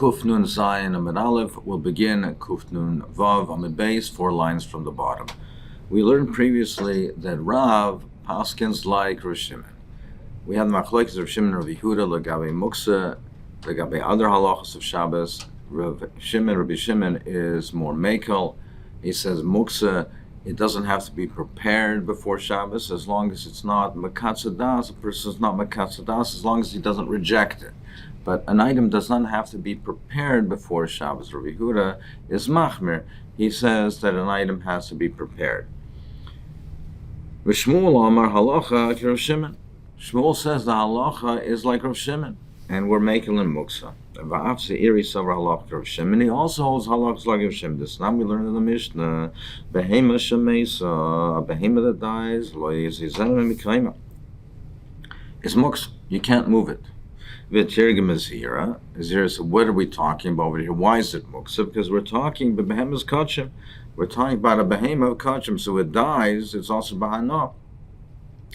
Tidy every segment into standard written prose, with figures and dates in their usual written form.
Kuf Nun Zayin Amud Aleph will begin at Kuf Nun Vav Amud Beis, 4 lines from the bottom. We learned previously that Rav paskins like Rav Shimon. We have the machlokes of Rav Shimon and Rav Yehuda legabe muksa, legabe other halachos of Shabbos. Rabbi Shimon is more mekel. He says muksa, it doesn't have to be prepared before Shabbos as long as it's not makatzadas. A person is not makatzadas as long as he doesn't reject it. But an item does not have to be prepared before Shabbos. Rabbi Yehuda is machmir. He says that an item has to be prepared. V'Shmuel Amar halacha ki Rav Shimon. Shmuel says the halacha is like Rav Shimon, and we're making him muksa. V'af se'iri savar halacha ki Rav Shimon. He also holds halachas like Rav Shimon. This now we learn in the Mishnah, behema shemeisa, a behema that dies, lo yizizem mikayma. It's muksa. You can't move it. V'tirgim is here. So what are we talking about over here? Why is it muksa? Because we're talking behemoth's kachim. We're talking about a behemoth kachim. So it dies. It's also bahana.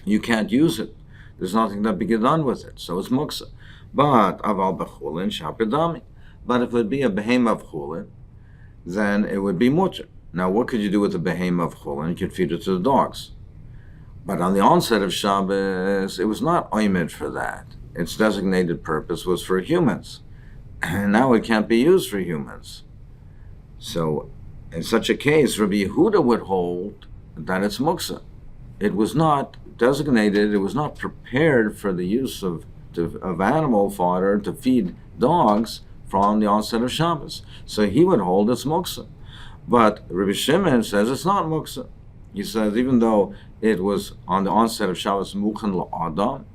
You can't use it. There's nothing that be done with it. So it's muksa. But aval bechulin shapidami. But if it would be a behemoth chulin, then it would be mutter. Now, what could you do with a behemoth chulin? You could feed it to the dogs. But on the onset of Shabbos, it was not oimid for that. Its designated purpose was for humans. And now it can't be used for humans. So, in such a case, Rabbi Yehuda would hold that it's muksa. It was not designated, it was not prepared for the use of animal fodder to feed dogs from the onset of Shabbos. So he would hold it's muksa. But Rabbi Shimon says it's not muksa. He says even though it was on the onset of Shabbos muchen la'adam,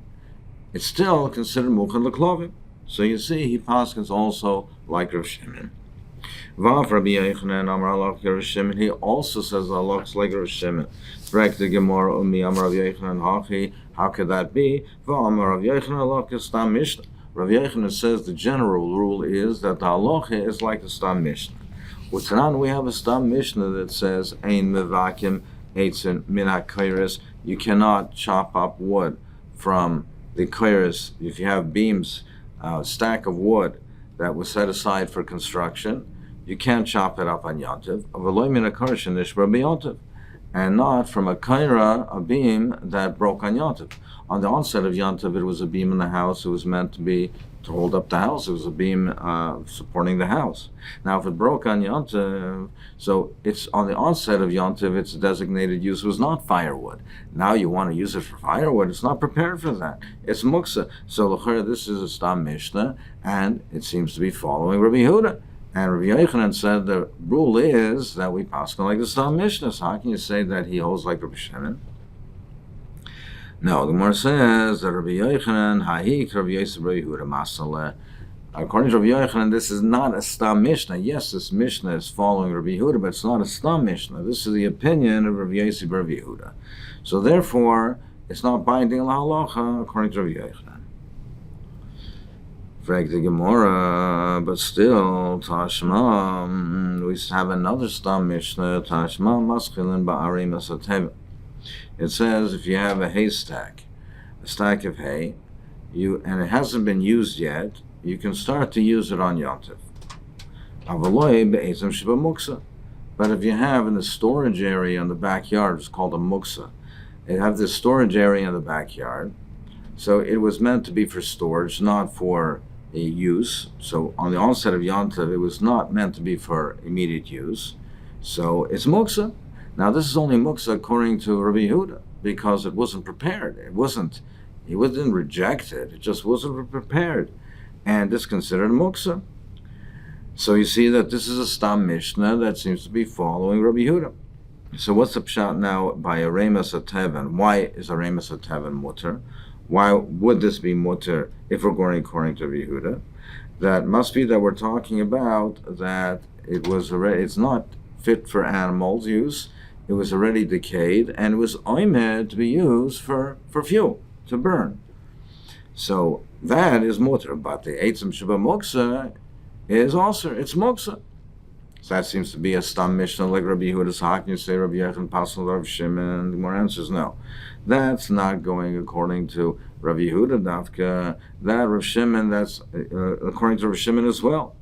it's still considered muchen l'klovim. So you see, he paskins also like Rav Shimon. Vav Rabbi Yochanan Amar Halach Rav Shimon. He also says halachas like Rav Shimon. Frek the Gemara Umi Amar Rav Yochanan Hachi. How could that be? V'Amar Rav Yochanan halachas Stam Mishnah. Rav Yochanan says the general rule is that the halacha is like the Stam Mishnah. With Tanan we have a Stam Mishnah that says Ein mevakim eitzin min hakayres. You cannot chop up wood from the kairos. If you have beams, a stack of wood that was set aside for construction, you can't chop it up on Yantiv. And not from a kaira, a beam that broke on Yantiv. On the onset of Yantiv, it was a beam in the house. It was meant to be to hold up the house. It was a beam supporting the house. Now, if it broke on Yantiv, so it's on the onset of Yantiv, its designated use was not firewood. Now you want to use it for firewood. It's not prepared for that. It's muksa. So this is a Stam Mishnah, and it seems to be following Rabbi Yehuda. And Rabbi Yochanan said the rule is that we pass like the Stam Mishnah. So how can you say that he holds like Rabbi Shimon? No, the Gemara says that Rabbi Yochanan, Ha'ik Rabbi Yosef Rabbi Yehuda Masaleh. According to Rabbi Yochanan, this is not a Stam Mishnah. Yes, this Mishnah is following Rabbi Yehuda, but it's not a Stam Mishnah. This is the opinion of Rabbi Yosef Rabbi Yehuda. So therefore, it's not binding la halacha according to Rabbi Yochanan. Frag the Gemara, but still, Tashma, we have another Stam Mishnah, Tashma Maschilin Ba'ari Masechet. It says if you have a stack of hay, and it hasn't been used yet, you can start to use it on Yantiv. But if you have in the storage area in the backyard, it's called a muksa. It have this storage area in the backyard, so it was meant to be for storage, not for use. So on the onset of Yantiv, it was not meant to be for immediate use. So it's muksa. Now this is only muksa according to Rabbi Yehuda because it wasn't prepared. He didn't reject it. It just wasn't prepared, and it's considered muksa. So you see that this is a Stam Mishnah that seems to be following Rabbi Yehuda. So what's the pshat now by Aremas Atevan? Why is Aremas Atevan mutter? Why would this be mutter if we're going according to Rabbi Yehuda? That must be that we're talking about that it's not fit for animals' use. It was already decayed, and it was oimed to be used for fuel, to burn. So that is mutter, but the eitzim sheba muksa is also, it's muksa. So that seems to be a stam mishnah like Rabbi Yehuda's. How can you say Rabbi Yechon Pasal Rav Shimon? The more answers no. That's not going according to Rabbi Yehuda Dafka. That Rav Shimon, that's according to Rav Shimon as well.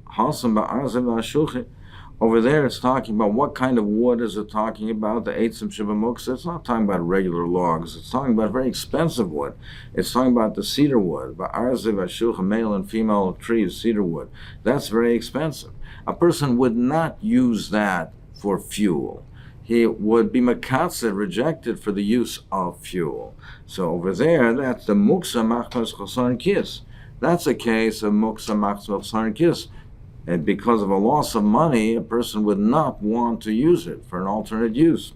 Over there, it's talking about what kind of wood is it talking about? The eitzim shibamuksa. It's not talking about regular logs. It's talking about very expensive wood. It's talking about the cedar wood, male and female trees, cedar wood. That's very expensive. A person would not use that for fuel. He would be makatzed, rejected for the use of fuel. So over there, that's the muksa machmas chosar kis. That's a case of muksa machmas chosar kis. And because of a loss of money, a person would not want to use it for an alternate use.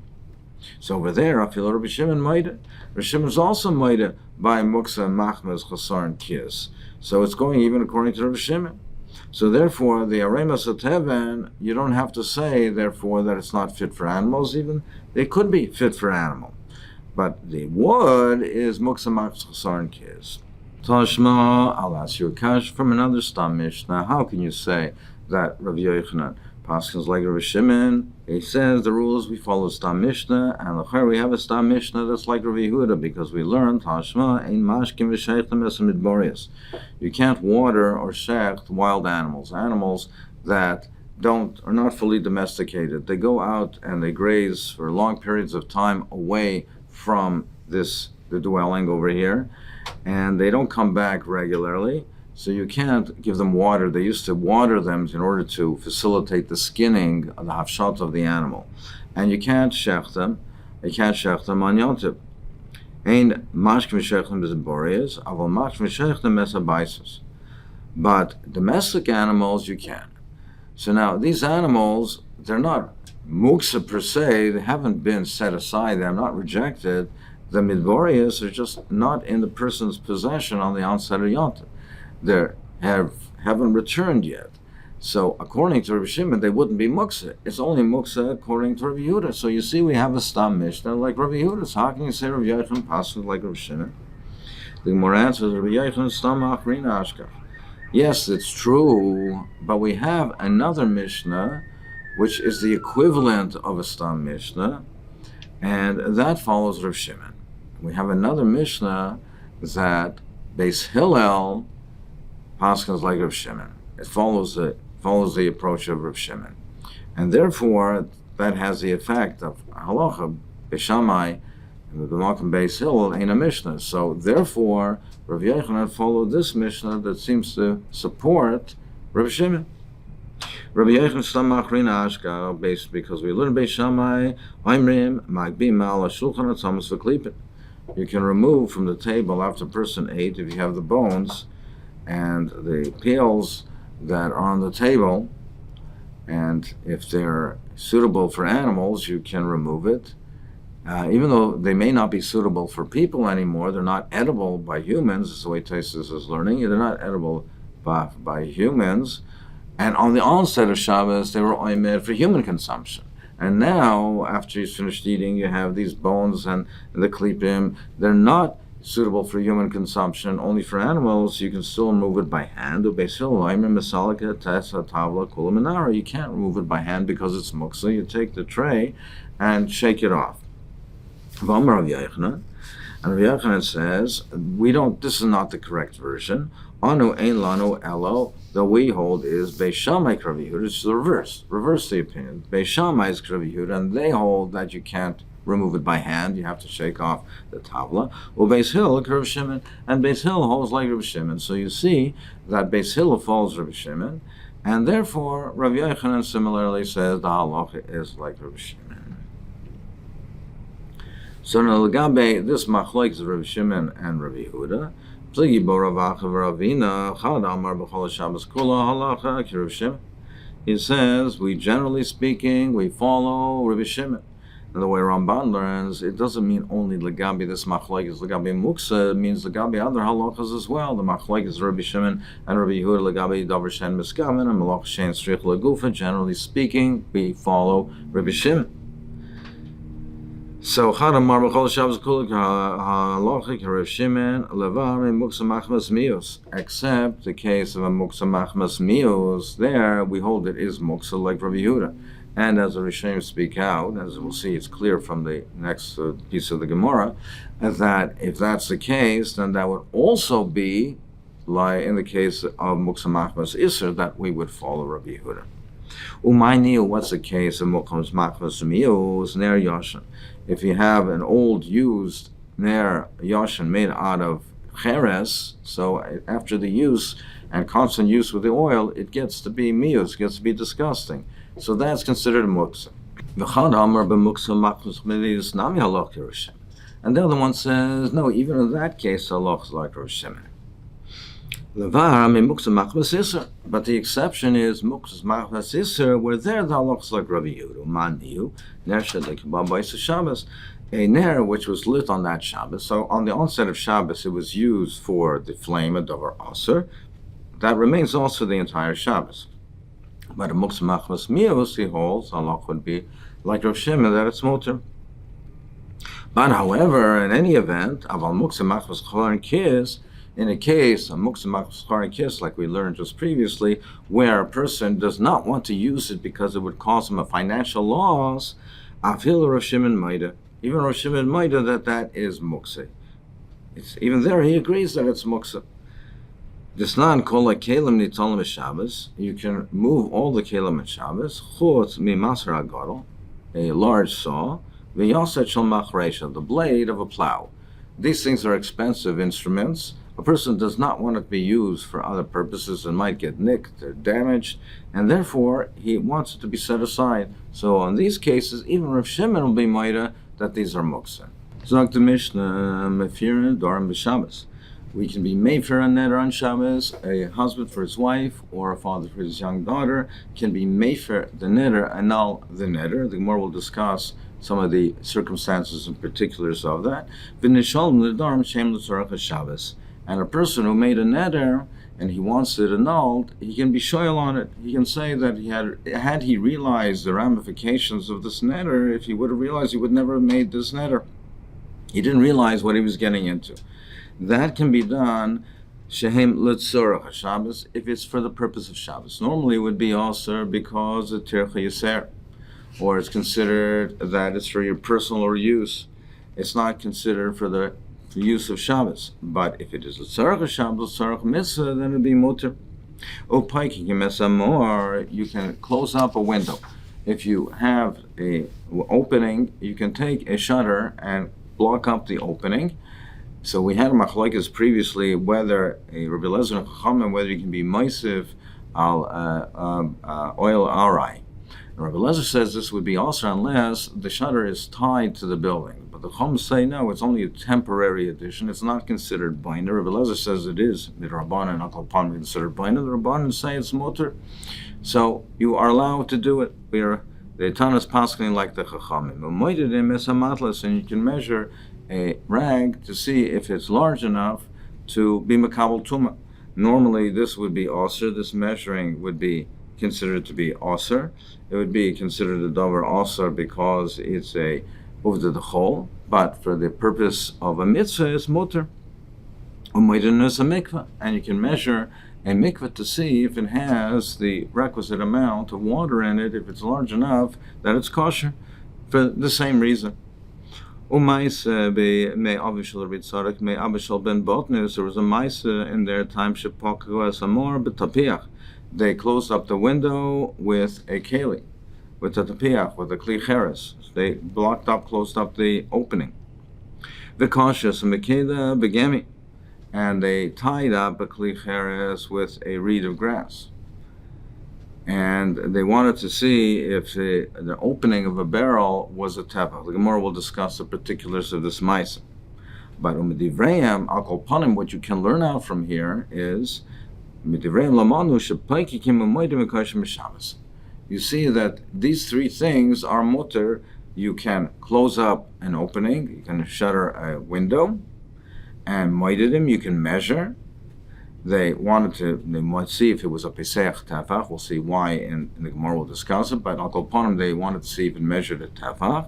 So over there, I feel Rabbi Shimon Maida. Rabbi Shimon is also Maida by Muksa, Machmas, Chasar, and Kis. So it's going even according to Rabbi Shimon. So therefore, the Aremas Ateven, you don't have to say, therefore, that it's not fit for animals even. They could be fit for animal. But the wood is Muksa, Machmas, Chasar, and Kis. Tashma, I'll ask you a kash from another Stam Mishnah. How can you say that Rav Yochanan Paskins like Rav Shimon? He says the rules we follow Stam Mishnah, and l'cher we have a Stam Mishnah that's like Rav Yehuda because we learned Tashma ein mashkim v'sheichtem es midborius. You can't water or shecht wild animals that are not fully domesticated. They go out and they graze for long periods of time away from the dwelling over here, and they don't come back regularly, so you can't give them water. They used to water them in order to facilitate the skinning of the hafshat of the animal, and you can't shech them. You can't shech them on Yom Tov. Ein mashkim shechem bezborias, aval mashkim shechem mesabaisus. But domestic animals you can. So now these animals, they're not muksa per se. They haven't been set aside. They're not rejected. The midborias are just not in the person's possession on the onset of Yom Tov. They haven't returned yet. So according to Rabbi Shimon, they wouldn't be muksa. It's only muksa according to Rabbi Yehuda. So you see, we have a stam mishnah like Rabbi Yehuda. So how can you say Rabbi Yochanan pasuk like Rabbi Shimon? The Gemara answers Rabbi Yochanan stam achrina ashkach. Yes, it's true, but we have another mishnah, which is the equivalent of a stam mishnah, and that follows Rav Shimon. We have another mishnah that Beis Hillel paskins like Rav Shimon. It follows the approach of Rav Shimon, and therefore that has the effect of halacha Beishamai and the Malkim Beis Hillel ain't a mishnah. So therefore, Rav Yochanan followed this mishnah that seems to support Rav Shimon. Rabbi Yochanan stam achrina ashka, based because we learn Beishamai Oimrim Magbim al Shulchan Atzamas v'Klipin. You can remove from the table after a person ate if you have the bones and the peels that are on the table, and if they're suitable for animals, you can remove it. Even though they may not be suitable for people anymore, they're not edible by humans. This is the way Taisus is learning. They're not edible by humans. And on the onset of Shabbos, they were only made for human consumption. And now, after he's finished eating, you have these bones and the klipim. They're not suitable for human consumption, only for animals. You can still remove it by hand. You can't remove it by hand because it's muksa. You take the tray and shake it off. And Rav Yochanan says, this is not the correct version. Anu ein lanu elo, the we hold is Beis Shammai Rav Yehuda. It's the reverse the opinion. Beis Shammai is Rav Yehuda, and they hold that you can't remove it by hand. You have to shake off the tavla. Well, Beis Hillel Rav Shimon, and Beis Hillel holds like Rav Shimon. So you see that Beis Hillel follows Rav Shimon, and therefore Rav Yochanan similarly says the halacha is like Rav Shimon. So now Lagabe, this machlokes is Rav Shimon and Rav Yehuda. He says, generally speaking, we follow Rabbi Shimon. And the way Ramban learns, it doesn't mean only Lagabi, this machlokes is Lagabi Muksa, it means Lagabi other halachas as well. The machlokes is Rabbi Shimon and Rabbi Yehuda, Lagabi Davar Shen Miskaven, and Malach Shen Strich Lagufa. Generally speaking, we follow Rabbi Shimon. So Chadamar b'chol Shabbos kulik halachic Rav Shimon levar muksa machmas mius. Except the case of a muksa machmas mius, there we hold it is muksa like Rabbi Yehuda. And as the Rishonim speak out, as we'll see, it's clear from the next piece of the Gemara, that if that's the case, then that would also be like in the case of muksa machmas iser, that we would follow Rabbi Yehuda. Umayniu, what's the case of muksa machmas mius ner yoshin? If you have an old used ner yoshin made out of cheres, so after the use and constant use with the oil, it gets to be mius, gets to be disgusting. So that's considered muksa. And the other one says, no, even in that case, halach is like Rosh Shimon. But the exception is muksa machmas iser, where there the halach is like Rabbi Yehuda. Maniu ner shadlik Shabbos, a ner which was lit on that Shabbos. So on the onset of Shabbos, it was used for the flame of davar aser. That remains also the entire Shabbos. But a muksa machmas mius, he holds, halach would be like Rav Shimon, that it's muter. But however, in any event, aval muksa machmas chorin kiss, in a case, a muksa machmas chorin kiss, like we learned just previously, where a person does not want to use it because it would cause him a financial loss, afil Rav Shimon maida, even Rav Shimon maida that is muksa. Even there, he agrees that it's muksa. Disnan kol kelim nitalim Shabbos. You can move all the kelim at Shabbos. Chutz mimaser agadol, a large saw. V'yaset shel machresha, the blade of a plow. These things are expensive instruments. A person does not want it to be used for other purposes and might get nicked or damaged, and therefore he wants it to be set aside. So in these cases, even Rav Shimon will be maida that these are muksa. Zog the Mishnah mefirin dorim b'Shabbos. We can be mefer a neder on Shabbos. A husband for his wife or a father for his young daughter can be mefer the neder, annul the neder. The Gemara will discuss some of the circumstances and particulars of that. And a person who made a neder and he wants it annulled, he can be shoyal on it. He can say that had he realized the ramifications of this neder, if he would have realized, he would never have made this neder. He didn't realize what he was getting into. That can be done shehem l'tzorach Shabbos if it's for the purpose of Shabbos. Normally it would be also because of tircha yaser, or it's considered that it's for your personal use. It's not considered for the use of Shabbos. But if it is l'tzorach Shabbos, l'tzorach mitzvah, then it'd be muter. Or you can close up a window. If you have a opening, you can take a shutter and block up the opening. So we had a machlokes previously whether a Rabbi Eliezer and Chachamim, whether you can be meisiv al oil arai. Rabbi Eliezer says this would be also unless the shutter is tied to the building. But the Chachamim say no, it's only a temporary addition. It's not considered binder. Rabbi Eliezer says it is. The Rabbanan and Akal Pan considered binder. The Rabbanan say it's muter. So you are allowed to do it. The Tana is paskening like the Chachamim. And you can measure a rag to see if it's large enough to be makabel tuma. Normally this would be aser. This measuring would be considered to be aser. It would be considered a davar aser because it's a uvda d'chol, but for the purpose of a mitzvah it's muter. Umayden is a mikvah, and you can measure a mikvah to see if it has the requisite amount of water in it, if it's large enough that it's kosher, for the same reason. There was a maisa in their time. They closed up the window with a keli, with a tapiach, with a kli cheres. They closed up the opening. And they tied up a kli cheres with a reed of grass. And they wanted to see if the opening of a barrel was a tefach. The Gemara will discuss the particulars of this ma'aseh. But u'medivrayim al kol panim, what you can learn out from here is medivrayim lamanu shepaikikim u'moedim v'kashim b'Shabbos. You see that these three things are muter. You can close up an opening, you can shutter a window, and moedim you can measure. They might see if it was a Pesach Tafach. We'll see why in the Gemara will discuss it. But Al Kol Panim, they wanted to see if it measured a Tafach.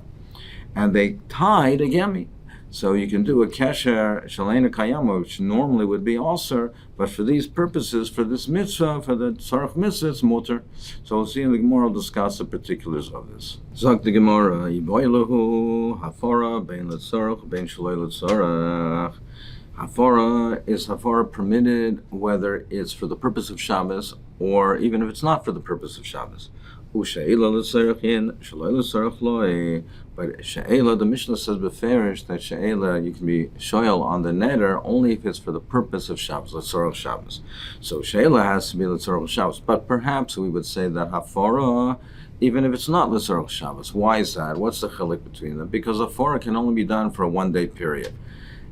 and they tied a gemi. So you can do a kesher shalena kayama, which normally would be also, but for these purposes, for this mitzvah, for the tzarech mitzvah, it's mutter. So we'll see in the Gemara, we'll discuss the particulars of this. Zok the Gemara, yiboilahu hafara bein letzarech bein shalei letzarech. Hafara is hafara permitted whether it's for the purpose of Shabbos or even if it's not for the purpose of Shabbos. Usheila letzarech in shalei letzarech loy. But she'ela, the Mishnah says beferish that she'ela you can be shoyal on the neder only if it's for the purpose of Shabbos, letzorach Shabbos. So she'ela has to be letzorach Shabbos. But perhaps we would say that hafara, even if it's not letzorach Shabbos. Why is that? What's the chilik between them? Because hafara can only be done for a 1-day period,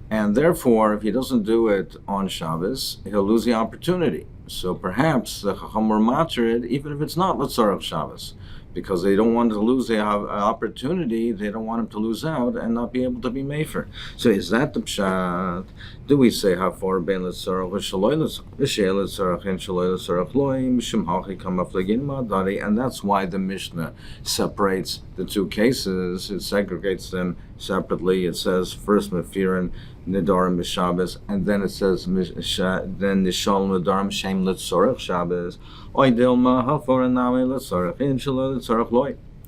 and therefore, if he doesn't do it on Shabbos, he'll lose the opportunity. So perhaps the chacham were matrid, even if it's not letzorach Shabbos, because they don't want to lose the opportunity, they don't want him to lose out and not be able to be mefer. So is that the pshat? Do we say hafar ben letzarach v'shaloi letzarach and shaloi letzarach loy mishum hachi kamaf legin ma'adari? And that's why the Mishnah separates the two cases. It segregates them separately. It says first mefirin nedarim b'Shabbos, and then it says then nishal nedarim shem letzarach Shabbos.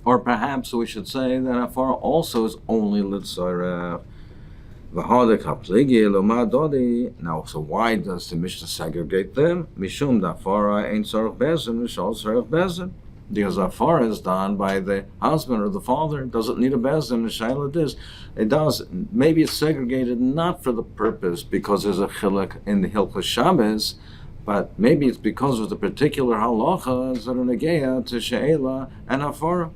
Or perhaps we should say that hafara also is only litzarech. Now, so why does the Mishnah segregate them? Mishum dafara ain't tzarech bezin, mishal tzarech bezin. Because hafara is done by the husband or the father. It doesn't need a bezin. The shaila is. It does. Maybe it's segregated not for the purpose because there's a chilek in the Hilchos Shabbos, but maybe it's because of the particular halachas that are negeya to she'ela and hafara.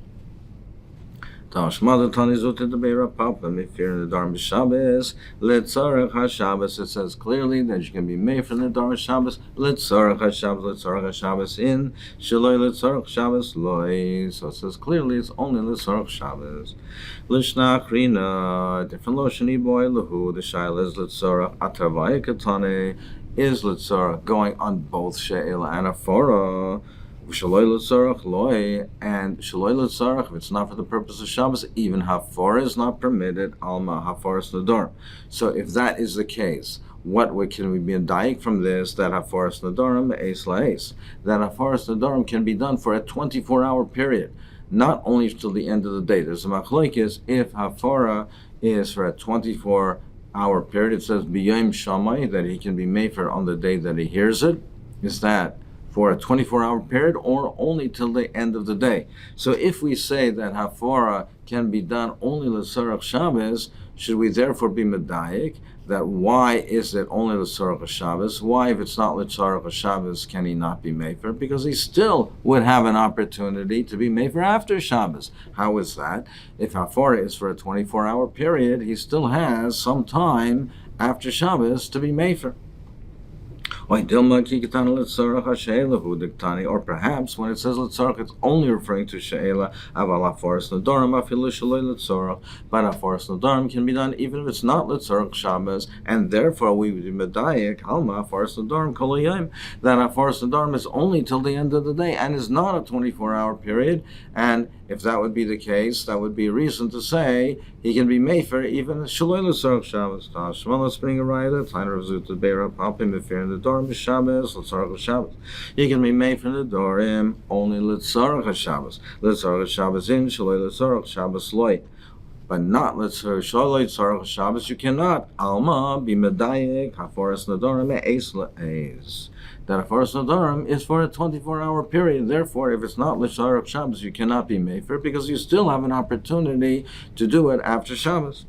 Tashmada tani zut the beira papa mifir the darm b'Shabbos letzarech haShabbos. It says clearly that you can be made from the darm Shabbos letzarech haShabbos in shaloi letzarech Shabbos loy. So it says clearly it's only letzarech Shabbos. Lishna achrina different loshani boy lahu the shaila is letzarech atavaya katane. Is letzarech going on both she'ela and hafara? Shaloi letzarech loy, and shaloi letzarech, if it's not for the purpose of Shabbos, even hafara is not permitted. Alma hafaras nedarim. So if that is the case, what can we be indicted from this? That hafaras nedarim eis la'eis, that hafaras nedarim can be done for a 24-hour period, not only till the end of the day. There's a machlokes if hafara is for a 24-hour period. It says b'yom shamai that he can be mefer on the day that he hears it. Is that for a 24-hour period or only till the end of the day? So if we say that hafara can be done only l'tzarech Shabbos, should we therefore be medayik that why is it only l'tzarech Shabbos? Why, if it's not l'tzarech Shabbos, can he not be mefer? Because he still would have an opportunity to be mefer after Shabbos. How is that? If hafara is for a 24-hour period, he still has some time after Shabbos to be mefer. Or perhaps when it says letzarech, it's only referring to she'ela. Aval hafaras nedarim afilu shaloi letzarech, but hafaras nedarim can be done even if it's not letzarech Shabbos, and therefore we would be medayik halma hafaras nedarim kol hayom, that hafaras nedarim is only till the end of the day and is not a 24-hour period. And if that would be the case, that would be a reason to say he can be mefer even shaloi letzarech Shabbos. Let's bring a raya. Tainer of zut beira papim mefir in the Dorim b'Shabbos letzarech Shabbos. He can be made from the Dorim only letzarech Shabbos. Letzarech Shabbos in shaloi letzarech Shabbos loy, but not letzarech shaloi letzarech Shabbos. You cannot alma be medayik hafaras nedarim eis la'eis. That hafaras nedarim is for a 24-hour period. Therefore, if it's not letzarech Shabbos, you cannot be mefer because you still have an opportunity to do it after Shabbos.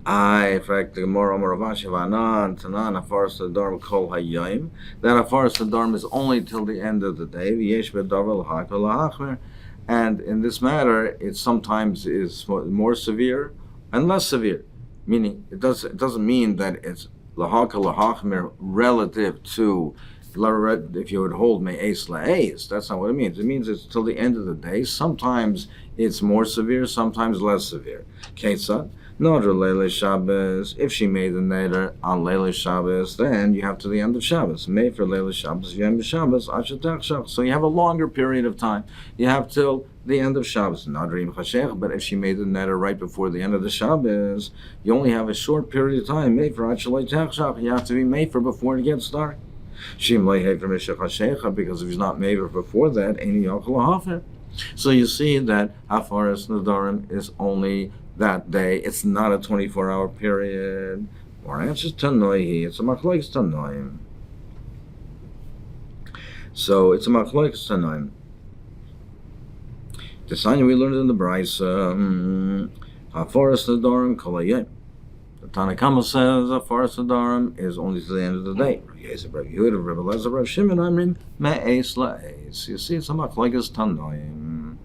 In fact, the Gemara Maravashi Vanan Tanan hafaras nedarim kol hayom. That hafaras nedarim is only till the end of the day. V'yesh b'davar l'hakol l'hachmer. And in this matter, it sometimes is more severe and less severe. Meaning, it doesn't mean that it's l'hakol l'hachmer relative to if you would hold me'eis la'eis. That's not what it means. It means it's till the end of the day. Sometimes it's more severe, sometimes less severe. Ketzad. Nodra Leila Shabbos. If she made the neder on Leila Shabbos, then you have to the end of Shabbos. Made for Leila Shabbos, Yom Shabbos, Ashatach Shabbos. So you have a longer period of time. You have till the end of Shabbos. Nadrim Chashech. But if she made the neder right before the end of the Shabbos, you only have a short period of time. Made for Ashatach Shabbos. You have to be made for before it gets dark. Shim Leihei for Mishach Hashecha, because if he's not made before that, Ein Yochel Hafer. So you see that Hafaras Nadarim is only that day. It's not a 24-hour period. Or answers Tanoihi. It's a Machlokes Tanoim. So it's a Machlokes Tanoim. The sign we learned in the Brisa, Hafaras Nadarim Kolayim. The Tanakama says Hafaras Nadarim is only to the end of the day. You see, it's a Machlokes Tanoim.